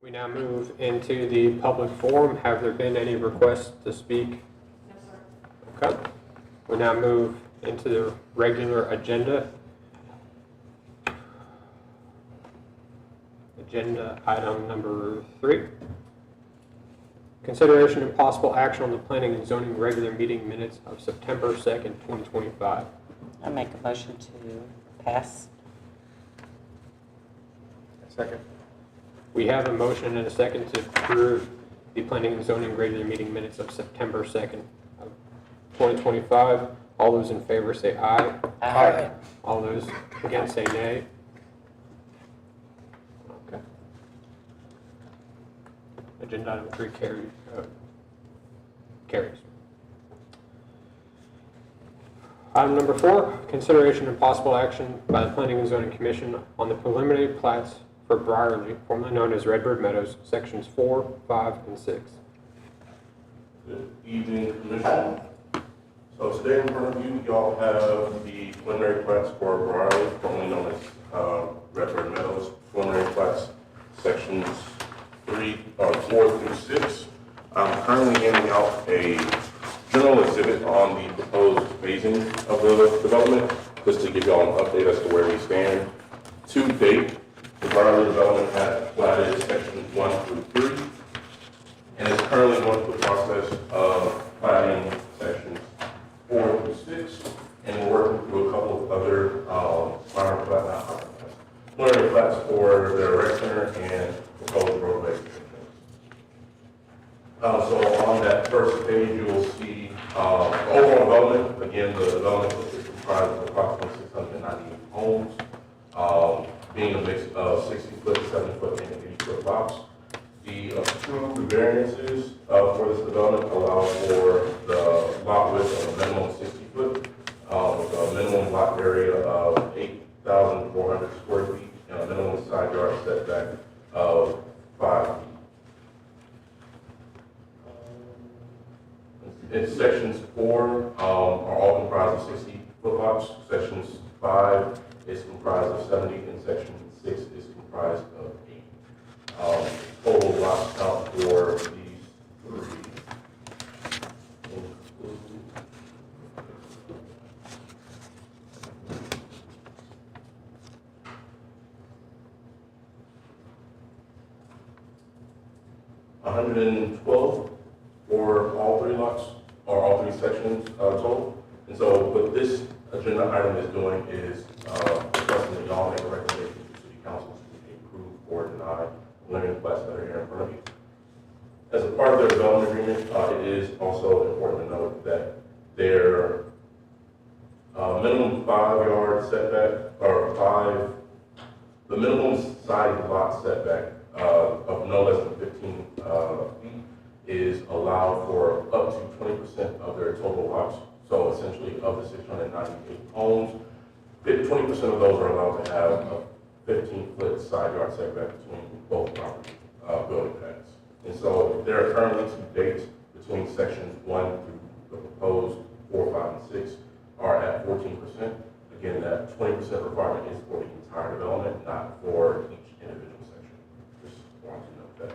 We now move into the public forum. Have there been any requests to speak? No, sir. Okay. We now move into the regular agenda. Agenda item number 3. Consideration and possible action on the planning and zoning regular meeting minutes of September 2nd, 2025. I make a motion to pass. Second. We have a motion and a second to approve the planning and zoning regular meeting minutes of September 2nd of 2025. All those in favor say aye. Aye. All those against say nay. Okay. Agenda item 3 carries. Item number 4, consideration and possible action by the Planning and Zoning Commission on the preliminary plats for Briarly, formerly known as Redbird Meadows, sections 4, 5, and 6. Good evening, Commission. So today in front of you, y'all have the preliminary plats for Briarly, formerly known as Redbird Meadows, preliminary plats, sections 4 through 6. I'm currently handing out a general exhibit on the proposed phasing of the development, just to give y'all an update as to where we stand. To date, the Briarly development has platted sections 1 through 3, and is currently going through the process of platting sections 4 through 6, and we're working through a couple of other preliminary plats for the rec center and proposed roadway extensions. So on that first page, you will see overall development. Again, the development is comprised of approximately 698 homes, being a mix of 60-foot, 70-foot, and 80-foot lots. The approved variances for this development allow for the lot width of a minimum of 60 foot, with a minimum lot area of 8,400 square feet, and a minimum side yard setback of 5 feet. And sections 4 are all comprised of 60-foot lots. Sections 5 is comprised of 70, and section 6 is comprised of 8. Total lot count for these 3 112 for all 3 lots, or all 3 sections total. And so what this agenda item is doing is requesting that y'all make a recommendation to City Council to approve or deny preliminary plats that are here in front of you. As a part of their development agreement, it is also important to note that their minimum 5-yard setback, or the minimum side lot setback of no less than 15 feet is allowed for up to 20% of their total lots. So essentially, of the 698 homes, 20% of those are allowed to have a 15-foot side yard setback between both property building pads. And so there are currently 2 dates between sections 1 through the proposed 4, 5, and 6 are at 14%. Again, that 20% requirement is for the entire development, not for each individual section. Just wanted to note that.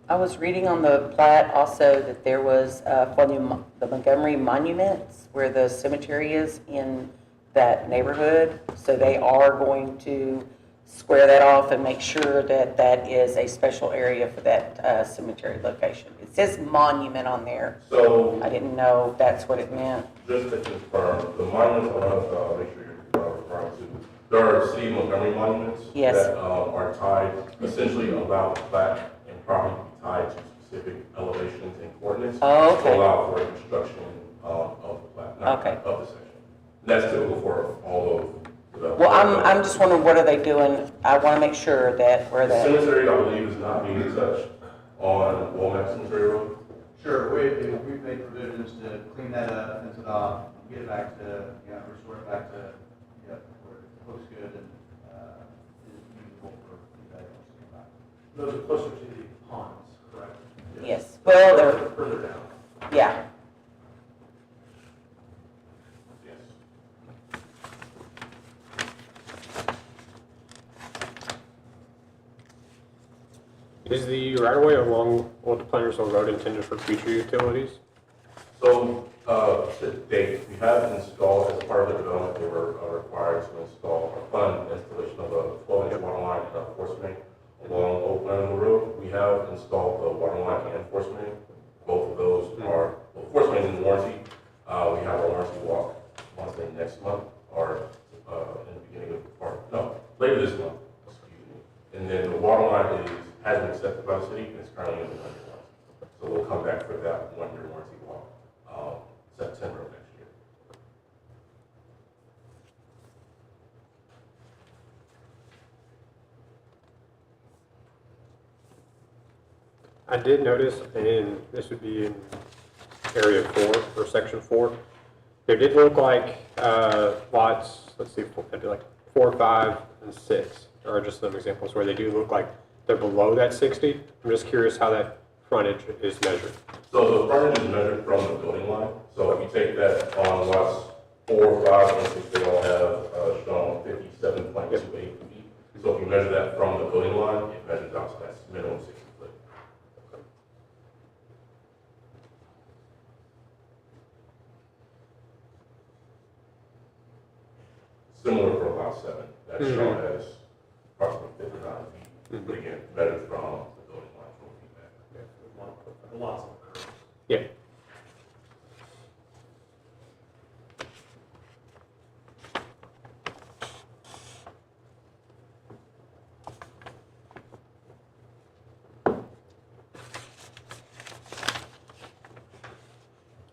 I was reading on the plat also that there was for the Montgomery monuments where the cemetery is in that neighborhood. So they are going to square that off and make sure that that is a special area for that cemetery location. It says monument on there. So I didn't know that's what it meant. just to confirm, the monuments I want to make sure you're referring to, there are city Montgomery monuments Yes. that are tied, essentially allow the plat and property to be tied to specific elevations and coordinates Oh, to okay. allow for construction of the plat, not Okay. of the section. That's typical for all of the. Well, I'm just wondering, what are they doing? I want to make sure that where The that. cemetery, I believe, is not being touched on Womack Cemetery Road. Sure, we've made provisions to clean that up, fence it off, get it back to, restore it back to, where it looks good and is usable for anybody else to come back. Those are closer to the ponds, correct? Yes. Well, they're, Further down. yeah. Yes. Is the right-of-way along Old Plantersville Road intended for future utilities? So, to date, we have installed, as part of the development, they were required to install or fund installation of a 12-inch water line and a force main along Old Plantersville Road. We have installed the water line and force main. Both of those are, well, the force main is in warranty. We have a warranty walk, I want to say next month, or in the beginning of, or no, later this month, excuse me. And then the water line has been accepted by the city, and it's currently in the warranty. So we'll come back for that 1-year warranty walk. September of next year. I did notice, and this would be in area 4 or section 4. There did look like lots, let's see, it'd be like 4, 5, and 6 are just some examples where they do look like they're below that 60. I'm just curious how that frontage is measured. So the frontage is measured from the building line. So if you take that on lots 4, 5, and 6, they all have shown 57.28 feet. So if you measure that from the building line, it measures out to that minimum 60 foot. Similar for lot 7, that's shown as approximately 59 feet. But again, measured from the building line 4 feet back. The lots of curves. Yeah.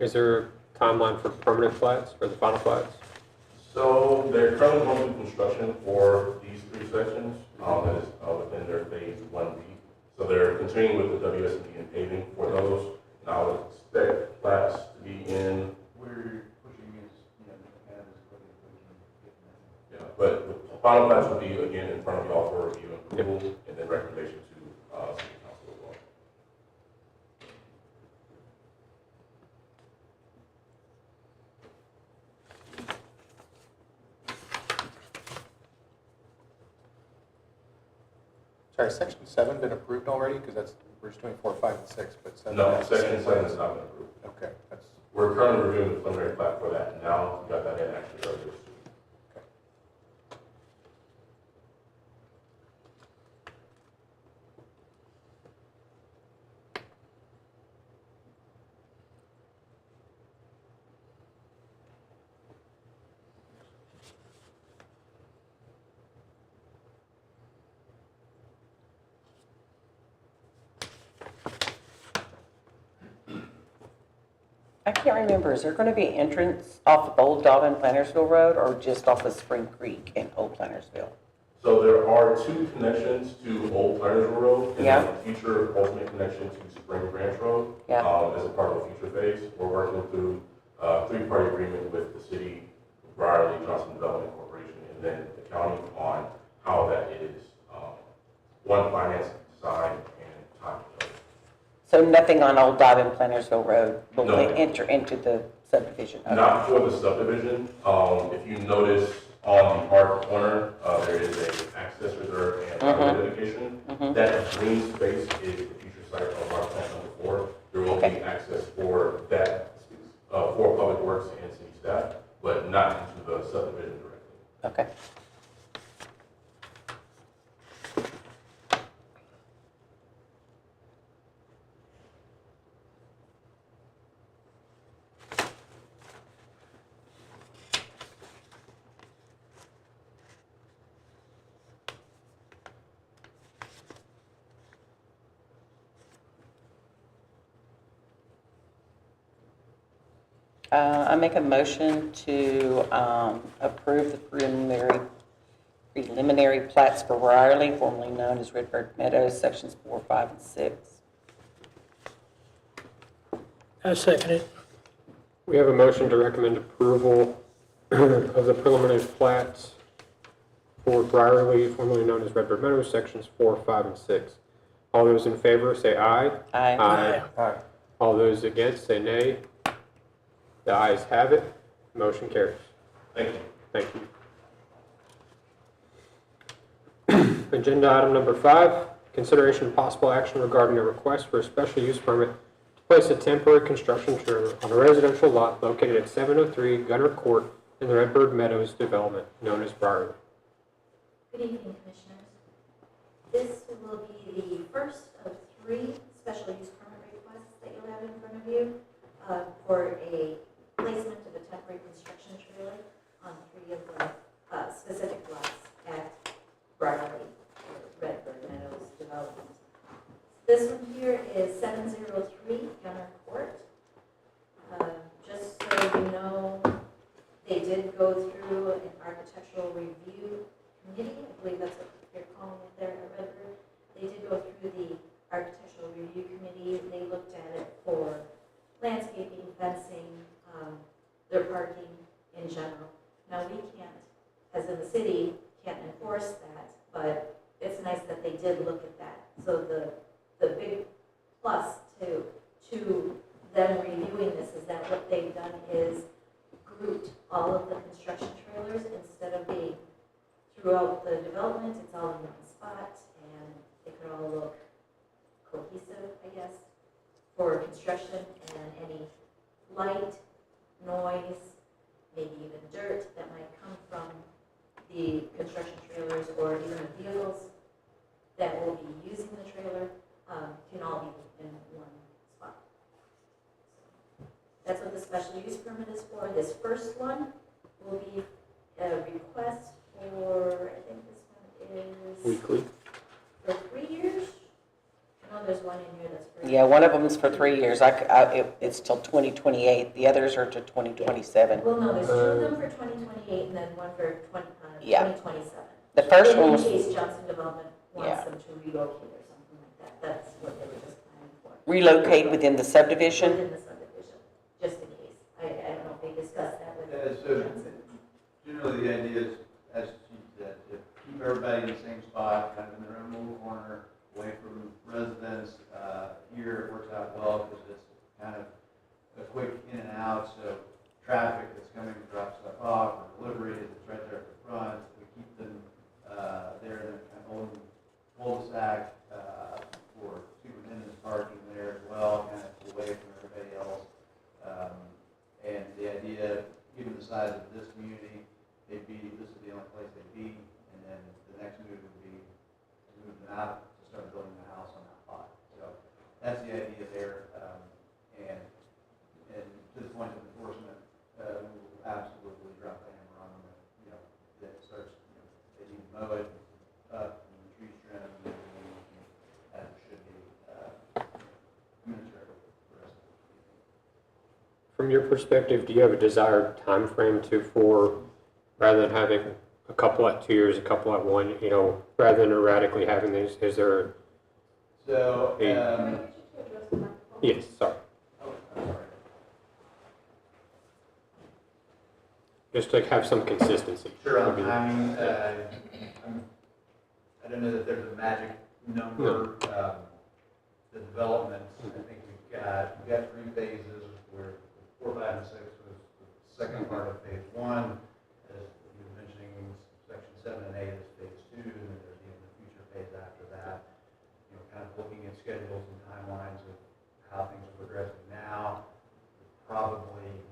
Is there a timeline for permanent flats, for the final flats? So they're currently going through construction for these 3 sections, that is within their phase 1B. So they're continuing with the WSD and paving for those. And I would expect flats to be in, We're pushing is, you know, kind of as quickly as we can get them. but the final flats will be again in front of y'all for review and approval, and then recommendation to city council as well. Sorry, section 7 been approved already? Because that's, we're just doing 4, 5, and 6, but 7. No, has the section same 7 plans. has not been approved. Okay, that's, We're currently reviewing the preliminary plat for that now. We got that in actually earlier this week. I can't remember, is there going to be an entrance off of Old Dobbin Plantersville Road or just off of Spring Creek in Old Plantersville? So there are 2 connections to Old Plantersville Road, and Yeah. then a future ultimate connection to Spring Branch Road. Yeah. As a part of the future phase. We're working through a 3-party agreement with the city, Briarly Johnson Development Corporation, and then the county on how that is, one, finance, design, and time. So nothing on Old Dobbin Plantersville Road will No. enter into the subdivision? Okay. Not for the subdivision. If you notice on the hard corner, there is a access reserve and highway dedication. That green space is the future site of our plant number 4. There will be Okay. access for that, for public works and city staff, but not into the subdivision directly. Okay. I make a motion to approve the preliminary plats for Briarly, formerly known as Redbird Meadows, sections 4, 5, and 6. I second it. We have a motion to recommend approval of the preliminary plats for Briarly, formerly known as Redbird Meadows, sections 4, 5, and 6. All those in favor say aye. Aye. Aye. All those against say nay. The ayes have it. Motion carries. Thank you. Thank you. Agenda item number 5, Consideration and possible action regarding a request for a special use permit to place a temporary construction trailer on a residential lot located at 703 Gunner Court in the Redbird Meadows development known as Briarwood. Good evening, Commissioners. This will be the first of 3 special use permit requests that you'll have in front of you for a placement of a temporary construction trailer on 3 of the specific lots at Briarwood, or Redbird Meadows development. This one here is 703 Gunner Court. Just so you know, they did go through an architectural review committee, I believe that's what they're calling it there at Redbird. They did go through the architectural review committee. They looked at it for landscaping, fencing, their parking in general. Now, we can't, as in the city, can't enforce that, but it's nice that they did look at that. So the big plus to them reviewing this is that what they've done is grouped all of the construction trailers instead of being throughout the development. It's all in one spot, and they could all look cohesive, I guess, for construction, and any light, noise, maybe even dirt that might come from the construction trailers or even the vehicles that will be using the trailer can all be in one spot. That's what the special use permit is for. This first one will be a request for, I think this one is Weekly. for 3 years. I know there's one in here that's for. Yeah, one of them is for 3 years. It's till 2028. The others are to 2027. Well, no, there's 2 of them for 2028 and then one for Yeah. 2027. The first one In was, case Johnson Development wants Yeah. them to relocate or something like that. That's what they were just planning for. relocate within the subdivision. Within the subdivision, just in case. I don't know if they discussed that with So Johnson. generally, the idea is, as she said, to keep everybody in the same spot, kind of in their own little corner, away from residents. Here, it works out well because it's kind of a quick in and out, so traffic that's coming to drop stuff off or deliveries, it's right there at the front. We keep them there in a kind of old cul-de-sac for superintendent's parking there as well, kind of away from everybody else. And the idea, given the size of this community, this is the only place they'd be, and then the next move would be to move them out to start building the house on that lot. So that's the idea there, and to the point of enforcement, we will absolutely drop the hammer on them. That starts, they need to mow it up, and the trees trimmed, and everything, as it should be, administrative for us. From your perspective, do you have a desired time frame for, rather than having a couple at 2 years, a couple at 1, rather than erratically having these, is there, So, Can I get you to address the microphone? yes, sorry, oh, I'm sorry. just to have some consistency? Sure, on would be- timing, I don't know that there's a magic number. The development, I think we've got 3 phases, where 4, 5, and 6 was the second part of phase 1. As you were mentioning, section 7 and 8 is phase 2, and then there's even a future phase after that. Kind of looking at schedules and timelines of how things are progressing now.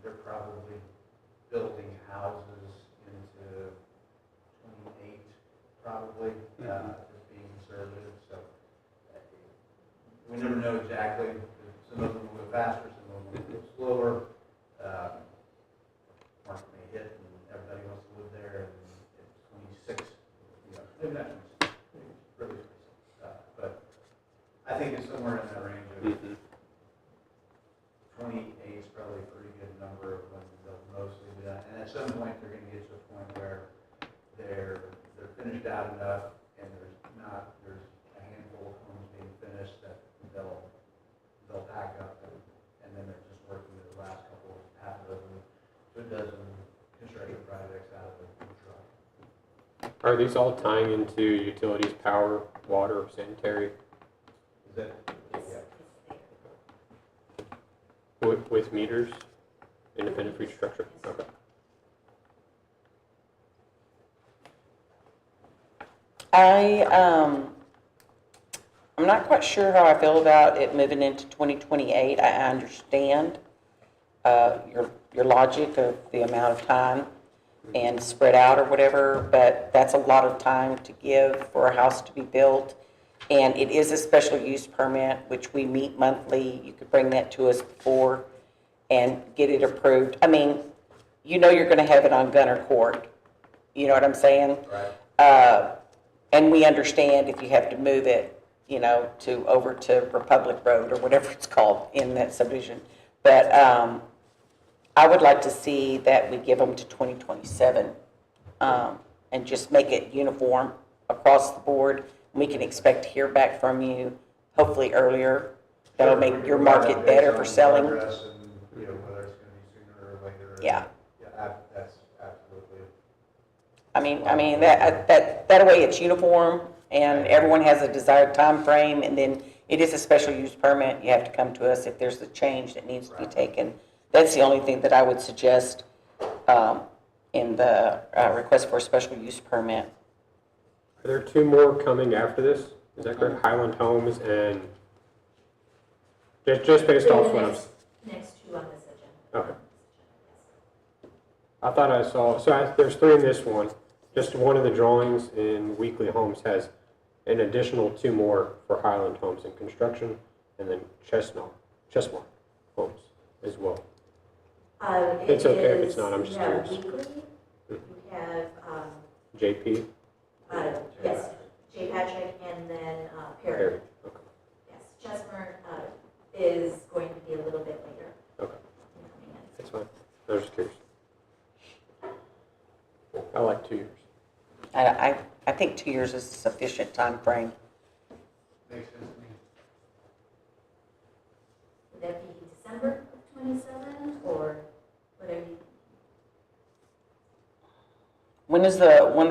They're probably building houses into 28, probably, just being conservative. So we never know exactly. Some of them will go faster, some of them will go slower. Market may hit, and everybody wants to live there, and it's 26. Maybe not 26, maybe really, but I think it's somewhere in that range of 28 is probably a pretty good number of when they'll mostly be done. And at some point, they're going to get to a point where they're finished out enough, and there's a handful of homes being finished that they'll pack up, and then they're just working the last couple, half a dozen construction projects out of the truck. Are these all tying into utilities, power, water, sanitary, Is that, yeah. with meters, independent for each structure? Okay. I'm not quite sure how I feel about it moving into 2028. I understand your logic of the amount of time and spread out or whatever, but that's a lot of time to give for a house to be built. And it is a special use permit, which we meet monthly. You could bring that to us before and get it approved. I mean, you know you're going to have it on Gunner Court. You know what I'm saying? Right. And we understand if you have to move it, you know, over to Republic Road or whatever it's called in that subdivision. But I would like to see that we give them to 2027 and just make it uniform across the board. We can expect to hear back from you hopefully earlier. That'll make your market better for selling. Progress and, you know, whether it's gonna be sooner or later. Yeah. Yeah, that's absolutely. I mean, that way it's uniform and everyone has a desired time frame. And then it is a special use permit. You have to come to us if there's a change that needs to be taken. That's the only thing that I would suggest in the request for a special use permit. Are there two more coming after this? Is that correct? Highland Homes and, just based The off what I'm, next two on this agenda. okay. I thought I saw, there's three in this one. Just one of the drawings in Weekly Homes has an additional two more for Highland Homes and construction, and then Chestnut Homes as well. It's okay if it's not, I'm just curious. Weekly, you have, JP? yes, J. Patrick and then Perry. Perry, okay, Yes, Chestnut is going to be a little bit later. okay, in coming in. that's fine. I was just curious. I like 2 years. I think 2 years is a sufficient time frame. Makes sense to me. Would that be December of 27 or whatever you? When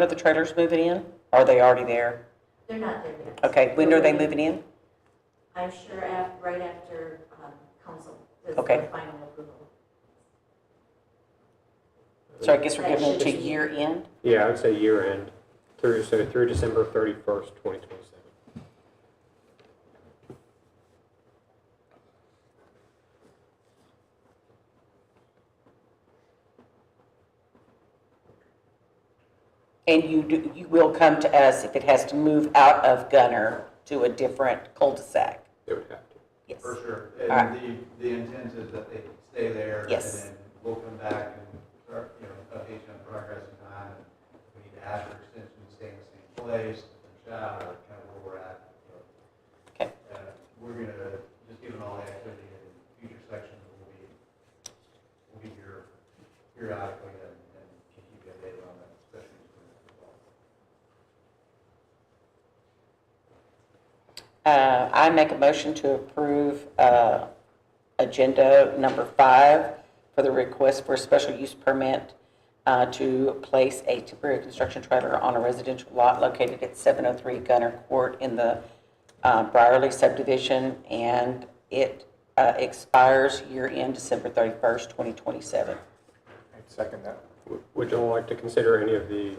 are the trailers moving in? Are they already there? They're not there yet. Okay, when are they moving in? I'm sure right after council does Okay. the final approval. So I guess we're giving them to year end? Yeah, I would say year end, through December 31st, 2027. And you will come to us if it has to move out of Gunner to a different cul-de-sac? They would have to. Yes. For sure. All right. And the intent is that they stay there. Yes. And then we'll come back and start, you know, update you on progress in time. And if we need to ask for extension, stay in the same place, finish out, or kind of where we're at. You know. Okay. We're gonna, just given all the activity in future sections, we'll be here periodically and keep you updated on that, especially as well. I make a motion to approve agenda number 5 for the request for a special use permit to place a temporary construction trailer on a residential lot located at 703 Gunner Court in the Briarly subdivision, and it expires year-end December 31st, 2027. I'd second that. Would you all like to consider any of the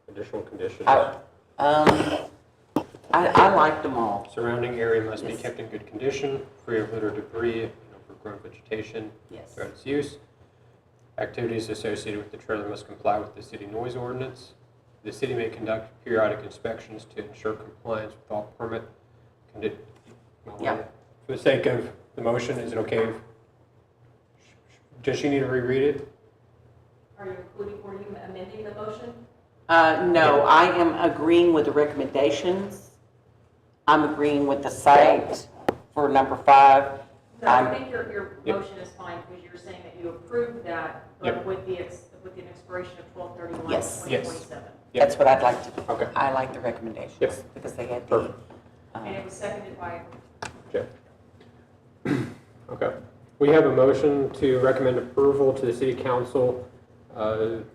additional conditions? I liked them all. Surrounding area must be Yes. kept in good condition, free of litter, debris, and overgrown vegetation Yes. throughout its use. Activities associated with the trailer must comply with the city noise ordinance. The city may conduct periodic inspections to ensure compliance with all permit Yeah. For the sake of the motion, is it okay? Does she need to reread it? Are you including, were you amending the motion? No, I am agreeing with the recommendations. I'm agreeing with the site for number 5. No, I think your Yep. motion is fine because you're saying that you approved that, Yep. but with an expiration of 12/31, Yes. 2027. Yep. That's what I'd like to do. Okay. I like the recommendations Yep. because they had the, Perfect. And it was seconded by, Jeff. Okay. We have a motion to recommend approval to the city council of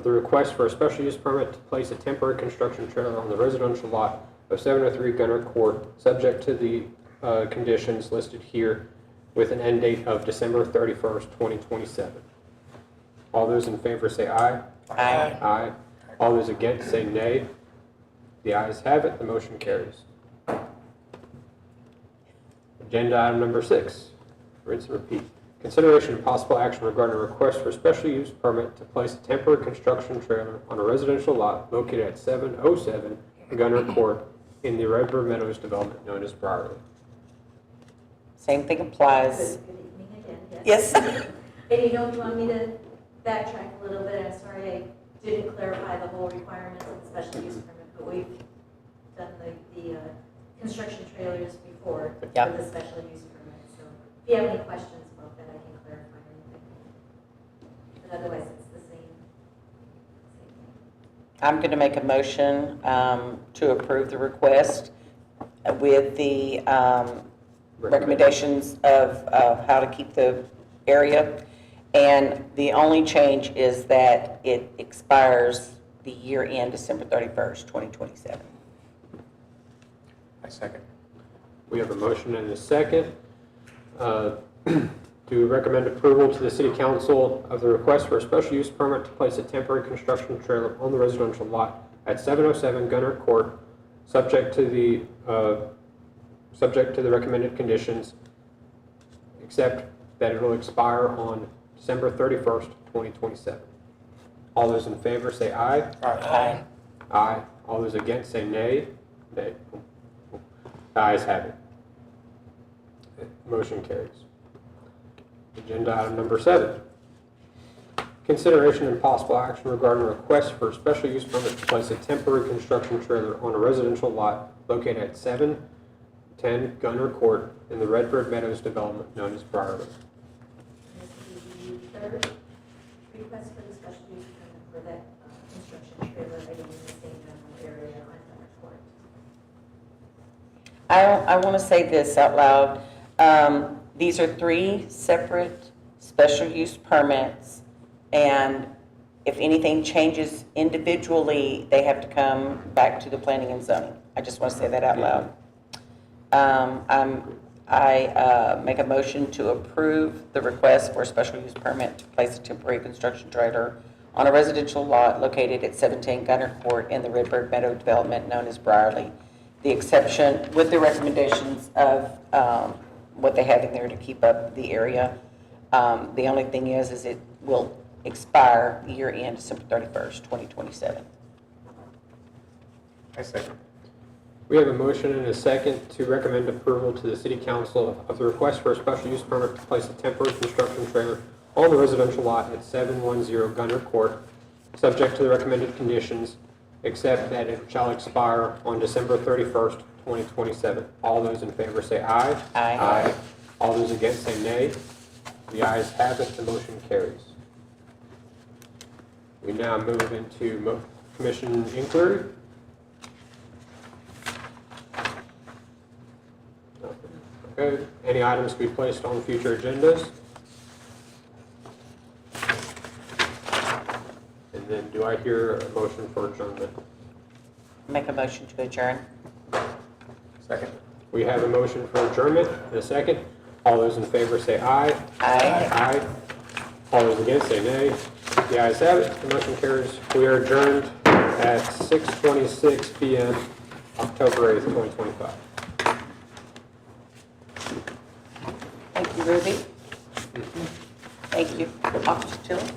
the request for a special use permit to place a temporary construction trailer on the residential lot of 703 Gunner Court, subject to the conditions listed here, with an end date of December 31st, 2027. All those in favor say aye. Aye. Aye. All those against say nay. The ayes have it, the motion carries. Agenda item number 6, rinse and repeat. Consideration and possible action regarding a request for special use permit to place a temporary construction trailer on a residential lot located at 707 Gunner Court in the Redbird Meadows development known as Briarly. Same thing applies. Good evening again, Yes. And you know, if you want me to backtrack a little bit, I'm sorry I didn't clarify the whole requirements of the special use permit, but we've done the construction trailers before for Yep. the special use permit. So if you have any questions about that, I can clarify anything. But otherwise, it's the same thing. I'm going to make a motion to approve the request with the recommendations of how to keep the area. And the only change is that it expires the year end December 31st, 2027. I second. We have a motion and a second to recommend approval to the City Council of the request for a special use permit to place a temporary construction trailer on the residential lot at 707 Gunner Court, subject to the recommended conditions, except that it will expire on December 31st, 2027. All those in favor say aye. Aye. Aye. All those against say nay. Nay. The ayes have it. Motion carries. Agenda item number 7. Consideration and possible action regarding a request for a special use permit to place a temporary construction trailer on a residential lot located at 710 Gunner Court in the Redbird Meadows development known as Briarly. This is the third request for the special use permit for that construction trailer again in the same general area on Gunner Court. I want to say this out loud. These are 3 separate special use permits, and if anything changes individually, they have to come back to the planning and zoning. I just want to say that out loud. I make a motion to approve the request for a special use permit to place a temporary construction trailer on a residential lot located at 17 Gunner Court in the Redbird Meadow development known as Briarly. The exception, with the recommendations of what they have in there to keep up the area. The only thing is it will expire year end December 31st, 2027. I second. We have a motion and a second to recommend approval to the City Council of the request for a special use permit to place a temporary construction trailer on the residential lot at 710 Gunner Court, subject to the recommended conditions, except that it shall expire on December 31st, 2027. All those in favor say aye. Aye. All those against say nay. The ayes have it, the motion carries. We now move into commission inquiry. Okay, any items to be placed on future agendas? And then do I hear a motion for adjournment? Make a motion to adjourn. Second. We have a motion for adjournment and a second. All those in favor say aye. Aye. Aye. All those against say nay. The ayes have it, the motion carries. We are adjourned at 6:26 p.m., October 8th, 2025. Thank you, Ruby. Thank you, Officer Tilley.